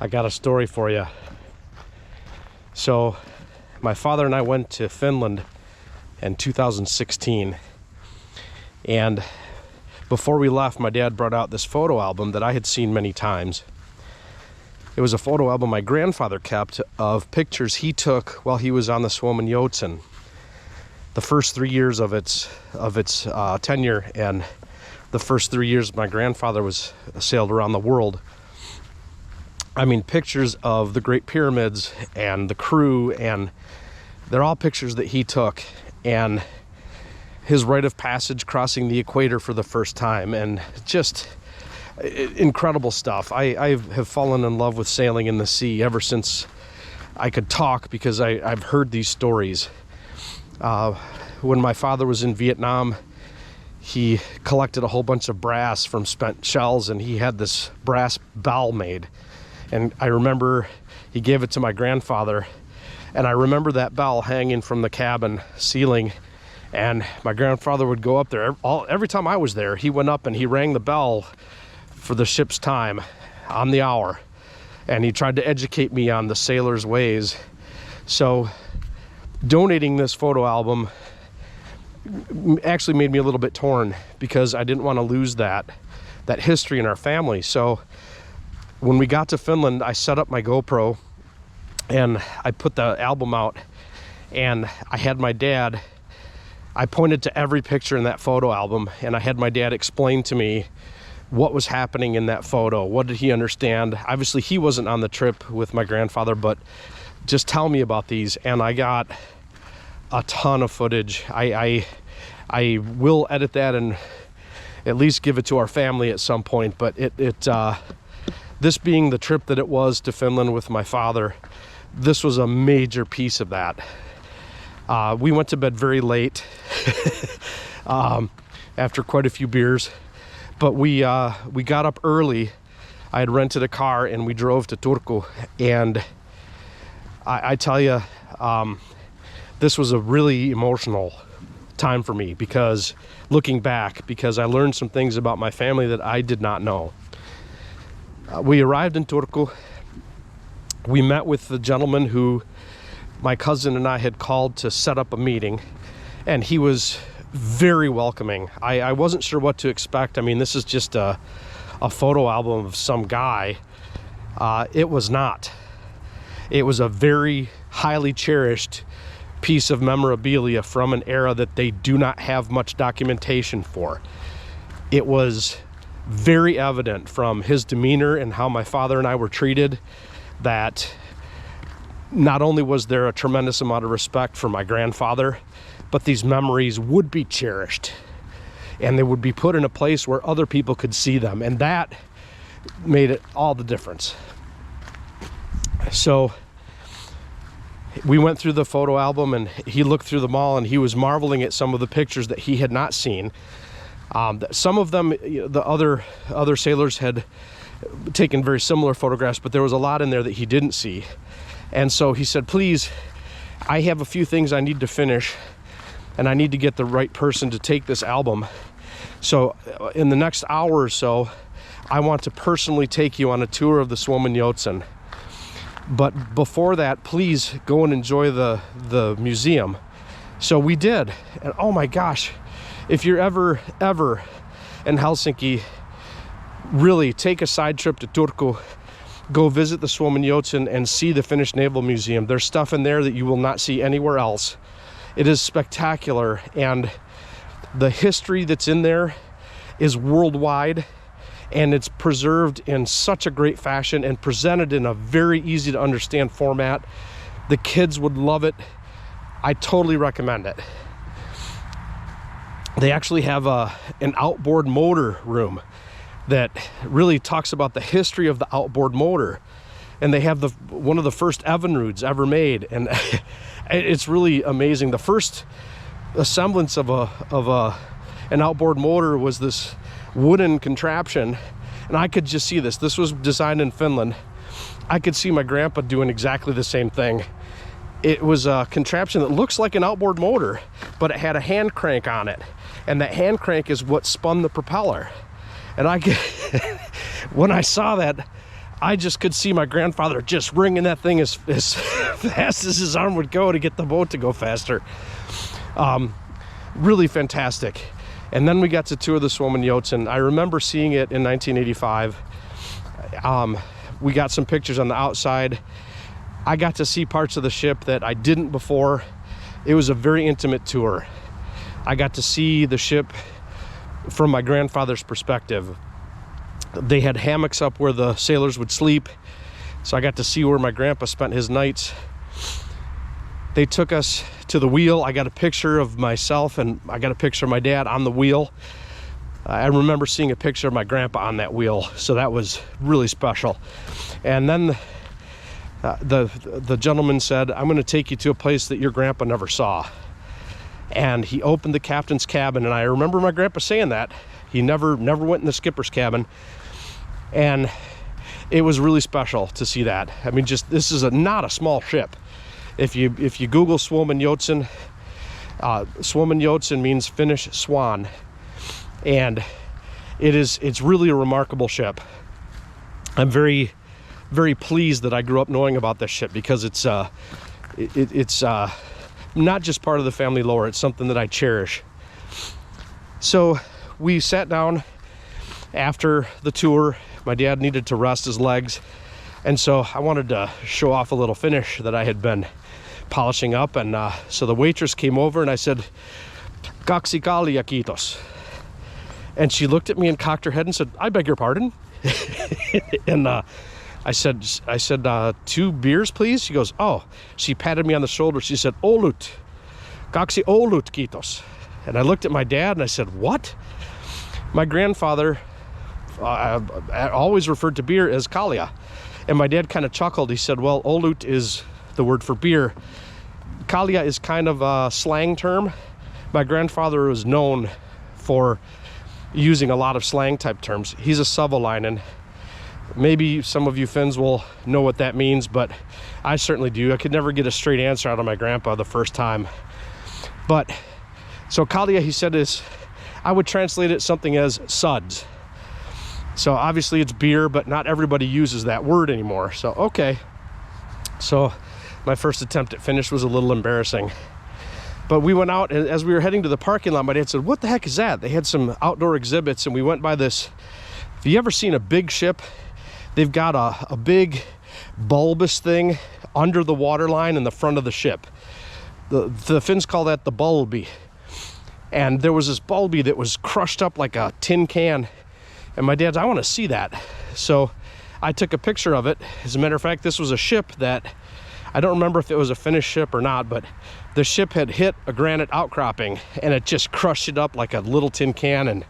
I got a story for you. So my father and I went to Finland in 2016, and before we left, my dad brought out this photo album that I had seen many times. It was a photo album my grandfather kept of pictures he took while he was on the Suomen Joutsen, the first 3 years of its tenure, and the first 3 years my grandfather was sailed around the world. I mean, pictures of the Great Pyramids and the crew, and they're all pictures that he took, and his rite of passage crossing the equator for the first time, and just incredible stuff. I have fallen in love with sailing in the sea ever since I could talk, because I've heard these stories. When my father was in Vietnam, he collected a whole bunch of brass from spent shells, and he had this brass bell made. And I remember he gave it to my grandfather, and I remember that bell hanging from the cabin ceiling, and my grandfather would go up there. Every time I was there, he went up and he rang the bell for the ship's time on the hour, and he tried to educate me on the sailor's ways. So donating this photo album actually made me a little bit torn, because I didn't want to lose that history in our family. So when we got to Finland, I set up my GoPro and I put the album out, and I had my dad, I pointed to every picture in that photo album, and I had my dad explain to me what was happening in that photo. What did he understand? Obviously he wasn't on the trip with my grandfather, but just tell me about these. And I got a ton of footage. I will edit that and at least give it to our family at some point, but this being the trip that it was to Finland with my father, this was a major piece of that. We went to bed very late after quite a few beers, but we got up early. I had rented a car and we drove to Turku, and I tell you, this was a really emotional time for me, because looking back, because I learned some things about my family that I did not know. We arrived in Turku. We met with the gentleman who my cousin and I had called to set up a meeting, and he was very welcoming. I wasn't sure what to expect. I mean, this is just a photo album of some guy. It was not. It was a very highly cherished piece of memorabilia from an era that they do not have much documentation for. It was very evident from his demeanor and how my father and I were treated that not only was there a tremendous amount of respect for my grandfather, but these memories would be cherished and they would be put in a place where other people could see them, and that made it all the difference. So we went through the photo album, and he looked through them all, and he was marveling at some of the pictures that he had not seen. Some of them, the other sailors had taken very similar photographs, but there was a lot in there that he didn't see. And so he said, please, I have a few things I need to finish, and I need to get the right person to take this album. So in the next hour or so, I want to personally take you on a tour of the Suomen Joutsen. But before that, please go and enjoy the museum. So we did, and oh my gosh, if you're ever in Helsinki, really take a side trip to Turku. Go visit the Suomen Joutsen and see the Finnish Naval Museum. There's stuff in there that you will not see anywhere else. It is spectacular, and the history that's in there is worldwide, and it's preserved in such a great fashion and presented in a very easy to understand format. The kids would love it. I totally recommend it. They actually have an outboard motor room that really talks about the history of the outboard motor, and they have one of the first Evinrudes ever made, and it's really amazing. The first semblance of an outboard motor was this wooden contraption, and I could just see this was designed in Finland. I could see my grandpa doing exactly the same thing. It was a contraption that looks like an outboard motor, but it had a hand crank on it, and that hand crank is what spun the propeller. And when I saw that, I just could see my grandfather just wringing that thing as fast as his arm would go to get the boat to go faster. Really fantastic. And then we got to tour the Suomen-Joutsen. I remember seeing it in 1985. We got some pictures on the outside. I got to see parts of the ship that I didn't before. It was a very intimate tour. I got to see the ship from my grandfather's perspective. They had hammocks up where the sailors would sleep, so I got to see where my grandpa spent his nights. They took us to the wheel. I got a picture of myself and I got a picture of my dad on the wheel. I remember seeing a picture of my grandpa on that wheel, so that was really special. And then the gentleman said, I'm going to take you to a place that your grandpa never saw. And he opened the captain's cabin, and I remember my grandpa saying that. He never went in the skipper's cabin. And it was really special to see that. I mean, just this is not a small ship. If you Google Suomen-Joutsen, Suomen-Joutsen means Finnish swan, and it's really a remarkable ship. I'm very, very pleased that I grew up knowing about this ship, because it's not just part of the family lore. It's something that I cherish. So we sat down after the tour. My dad needed to rest his legs, and so I wanted to show off a little Finnish that I had been polishing up. And so the waitress came over and I said, "Kaksi kalja, kiitos." And she looked at me and cocked her head and said, "I beg your pardon." And I said, 2 beers, please. She goes, "Oh." She patted me on the shoulder. She said, "Olut. Kaksi olut, kiitos." And I looked at my dad and I said, "What?" My grandfather always referred to beer as kalja. And my dad kind of chuckled. He said, "Well, olut is the word for beer. Kalja is kind of a slang term." My grandfather was known for using a lot of slang type terms. He's a Savolainen. Maybe some of you Finns will know what that means, but I certainly do. I could never get a straight answer out of my grandpa the first time. But so kalja, he said, I would translate it something as suds. So obviously it's beer, but not everybody uses that word anymore. So okay. So my first attempt at Finnish was a little embarrassing. But we went out, and as we were heading to the parking lot, my dad said, "What the heck is that?" They had some outdoor exhibits, and we went by this. Have you ever seen a big ship? They've got a big bulbous thing under the waterline in the front of the ship. The Finns call that the bulby. And there was this bulby that was crushed up like a tin can. And my dad's, "I want to see that." So I took a picture of it. As a matter of fact, this was a ship that, I don't remember if it was a Finnish ship or not, but the ship had hit a granite outcropping and it just crushed it up like a little tin can. And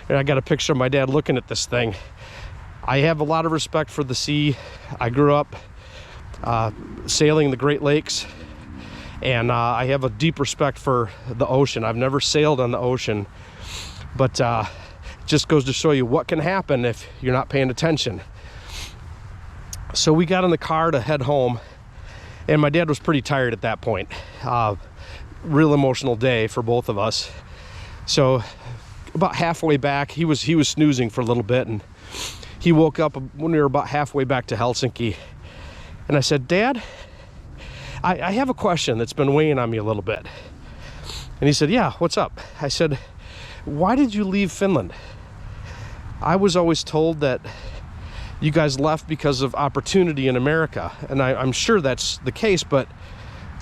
I got a picture of my dad looking at this thing. I have a lot of respect for the sea. I grew up sailing the Great Lakes, and I have a deep respect for the ocean. I've never sailed on the ocean, but it just goes to show you what can happen if you're not paying attention. So we got in the car to head home, and my dad was pretty tired at that point. Real emotional day for both of us. So about halfway back, he was snoozing for a little bit, and he woke up when we were about halfway back to Helsinki. And I said, "Dad, I have a question that's been weighing on me a little bit." And he said, "Yeah, what's up?" I said, "Why did you leave Finland? I was always told that you guys left because of opportunity in America." And I'm sure that's the case, but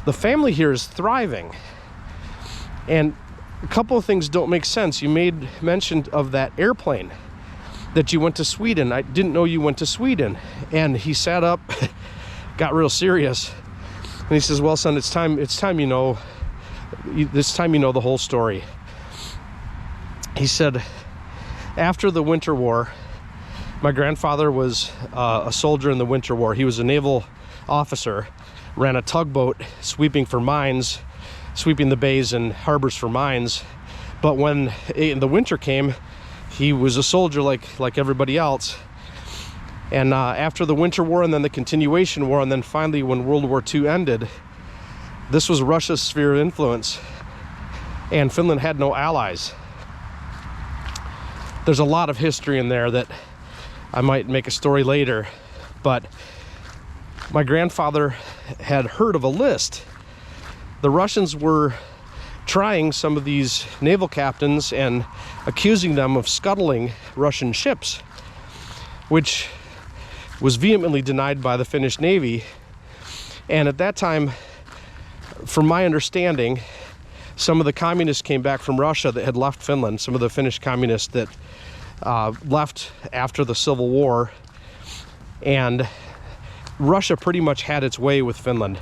the family here is thriving. And a couple of things don't make sense. You made mention of that airplane, that you went to Sweden. I didn't know you went to Sweden. And he sat up, got real serious, and he says, "Well, son, it's time you know, this time you know the whole story." He said, after the Winter War, my grandfather was a soldier in the Winter War. He was a naval officer, ran a tugboat sweeping for mines, sweeping the bays and harbors for mines. But when the winter came, he was a soldier like everybody else. And after the Winter War, and then the continuation war, and then finally when World War II ended, this was Russia's sphere of influence, and Finland had no allies. There's a lot of history in there that I might make a story later, but my grandfather had heard of a list. The Russians were trying some of these naval captains and accusing them of scuttling Russian ships, which was vehemently denied by the Finnish Navy. And at that time, from my understanding, some of the communists came back from Russia that had left Finland, some of the Finnish communists that left after the Civil War, and Russia pretty much had its way with Finland.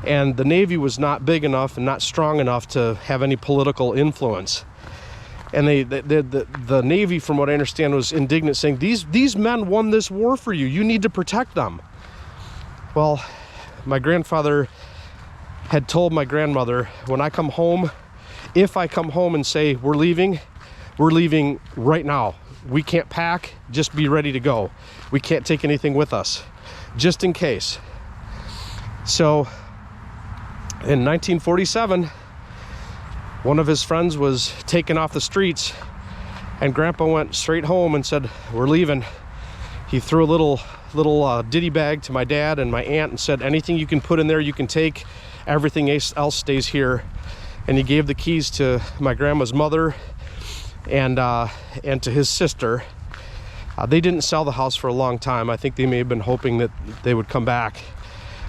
And the Navy was not big enough and not strong enough to have any political influence. And the Navy, from what I understand, was indignant, saying, these men won this war for you. You need to protect them. Well, my grandfather had told my grandmother, when I come home, if I come home and say we're leaving right now. We can't pack, just be ready to go. We can't take anything with us, just in case. So in 1947, one of his friends was taken off the streets, and Grandpa went straight home and said, we're leaving. He threw a little ditty bag to my dad and my aunt and said, anything you can put in there you can take, everything else stays here. And he gave the keys to my grandma's mother and to his sister. They didn't sell the house for a long time. I think they may have been hoping that they would come back.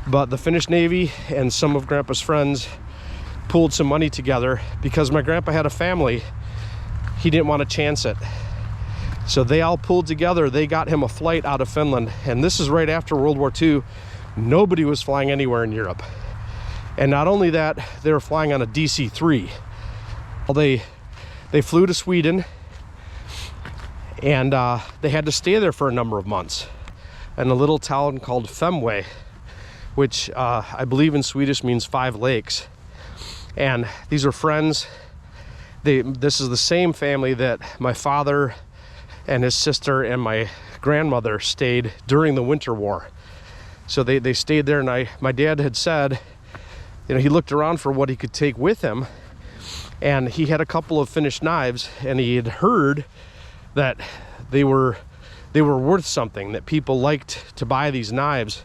But the Finnish Navy and some of Grandpa's friends pooled some money together because my grandpa had a family. He didn't want to chance it. So they all pulled together. They got him a flight out of Finland. And this is right after World War II. Nobody was flying anywhere in Europe. And not only that, they were flying on a DC-3. Well, they flew to Sweden, and they had to stay there for a number of months in a little town called Femway, which I believe in Swedish means 5 lakes. And these are friends. This is the same family that my father and his sister and my grandmother stayed during the Winter War. So they stayed there, and my dad had said, you know, he looked around for what he could take with him, and he had a couple of Finnish knives, and he had heard that they were worth something, that people liked to buy these knives.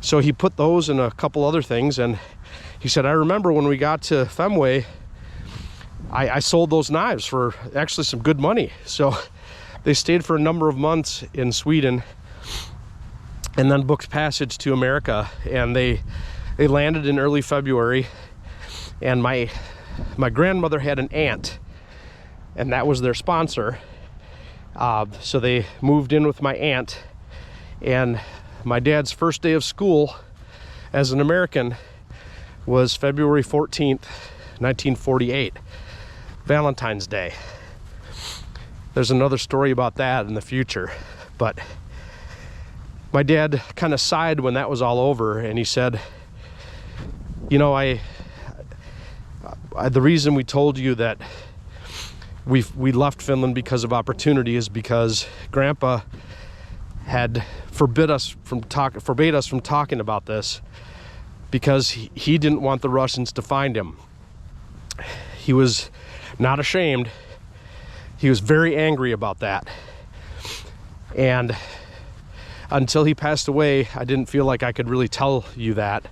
So he put those and a couple other things, and he said, I remember when we got to Femway, I sold those knives for actually some good money. So they stayed for a number of months in Sweden and then booked passage to America, and they landed in early February. And my grandmother had an aunt, and that was their sponsor. So they moved in with my aunt, and my dad's first day of school as an American was February 14th, 1948, Valentine's Day. There's another story about that in the future, but my dad kind of sighed when that was all over, and he said, you know, the reason we told you that we left Finland because of opportunity is because Grandpa had forbade us from talking about this, because he didn't want the Russians to find him. He was not ashamed. He was very angry about that. And until he passed away, I didn't feel like I could really tell you that.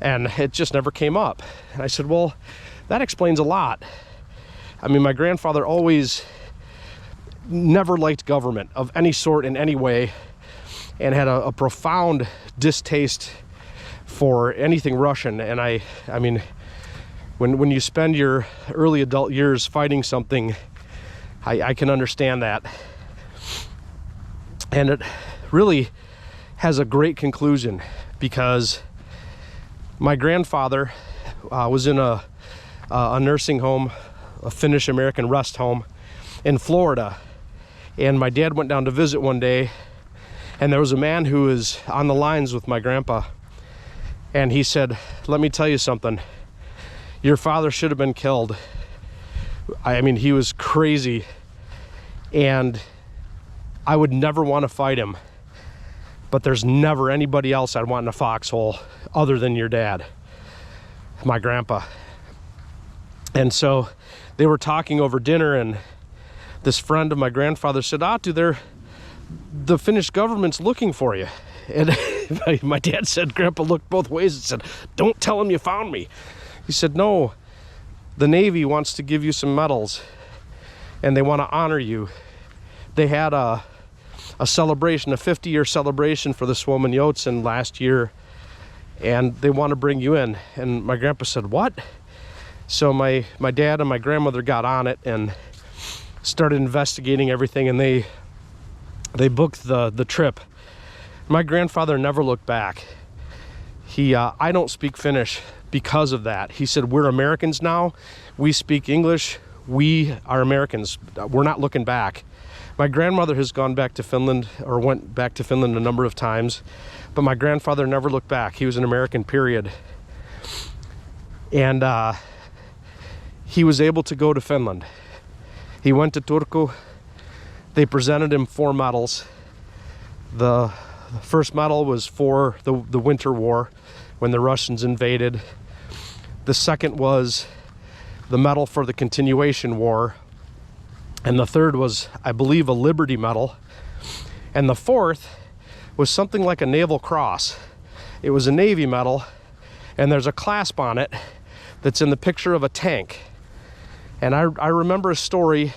And it just never came up. And I said, well, that explains a lot. I mean, my grandfather always never liked government of any sort in any way, and had a profound distaste for anything Russian. And I mean, when you spend your early adult years fighting something, I can understand that. And it really has a great conclusion, because my grandfather was in a nursing home, a Finnish American rest home in Florida. And my dad went down to visit one day, and there was a man who was on the lines with my grandpa. And he said, let me tell you something. Your father should have been killed. I mean, he was crazy, and I would never want to fight him. But there's never anybody else I'd want in a foxhole other than your dad, my grandpa. And so they were talking over dinner, and this friend of my grandfather said, dude, the Finnish government's looking for you. And my dad said, Grandpa looked both ways and said, don't tell him you found me. He said, no, the Navy wants to give you some medals and they want to honor you. They had a celebration, a 50-year celebration for the Suomen Joutsen last year, and they want to bring you in. And my grandpa said, what? So my dad and my grandmother got on it and started investigating everything, and they booked the trip. My grandfather never looked back. I don't speak Finnish because of that. He said, we're Americans now. We speak English. We are Americans. We're not looking back. My grandmother has gone back to Finland, or went back to Finland a number of times, but my grandfather never looked back. He was an American, period. And he was able to go to Finland. He went to Turku. They presented him 4 medals. The first medal was for the Winter War, when the Russians invaded. The second was the medal for the Continuation War. And the third was, I believe, a Liberty Medal. And the fourth was something like a Naval Cross. It was a Navy medal, and there's a clasp on it that's in the picture of a tank. And I remember a story,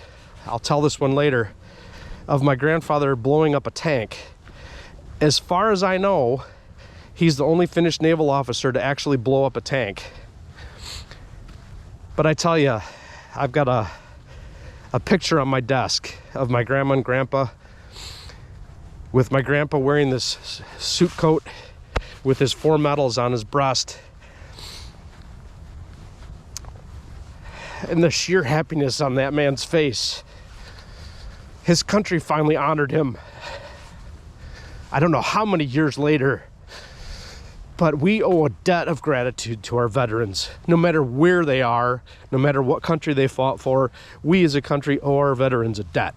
I'll tell this one later, of my grandfather blowing up a tank. As far as I know, he's the only Finnish naval officer to actually blow up a tank. But I tell you, I've got a picture on my desk of my grandma and grandpa, with my grandpa wearing this suit coat with his 4 medals on his breast, and the sheer happiness on that man's face. His country finally honored him. I don't know how many years later, but we owe a debt of gratitude to our veterans. No matter where they are, no matter what country they fought for, we as a country owe our veterans a debt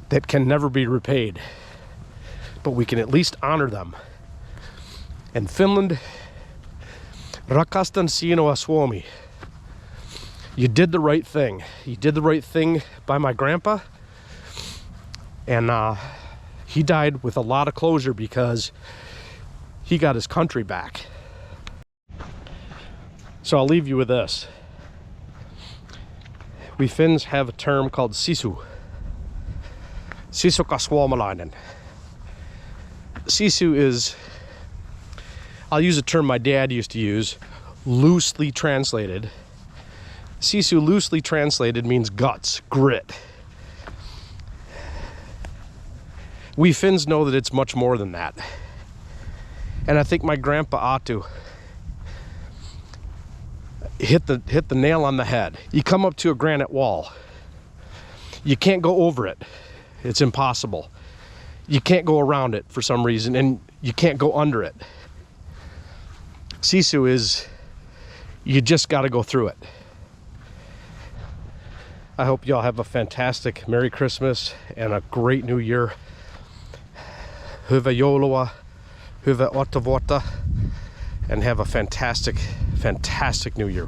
that can never be repaid. But we can at least honor them. And Finland, rakastan sinua Suomi. You did the right thing. You did the right thing by my grandpa. And he died with a lot of closure because he got his country back. So I'll leave you with this. We Finns have a term called sisu. Sisukas suomalainen. Sisu is, I'll use a term my dad used to use, loosely translated. Sisu, loosely translated, means guts, grit. We Finns know that it's much more than that. And I think my grandpa ought to hit the nail on the head. You come up to a granite wall. You can't go over it. It's impossible. You can't go around it for some reason, and you can't go under it. Sisu is, you just got to go through it. I hope y'all have a fantastic Merry Christmas and a great New Year. Hyvää joulua, hyvää uutta vuotta, and have a fantastic, fantastic New Year.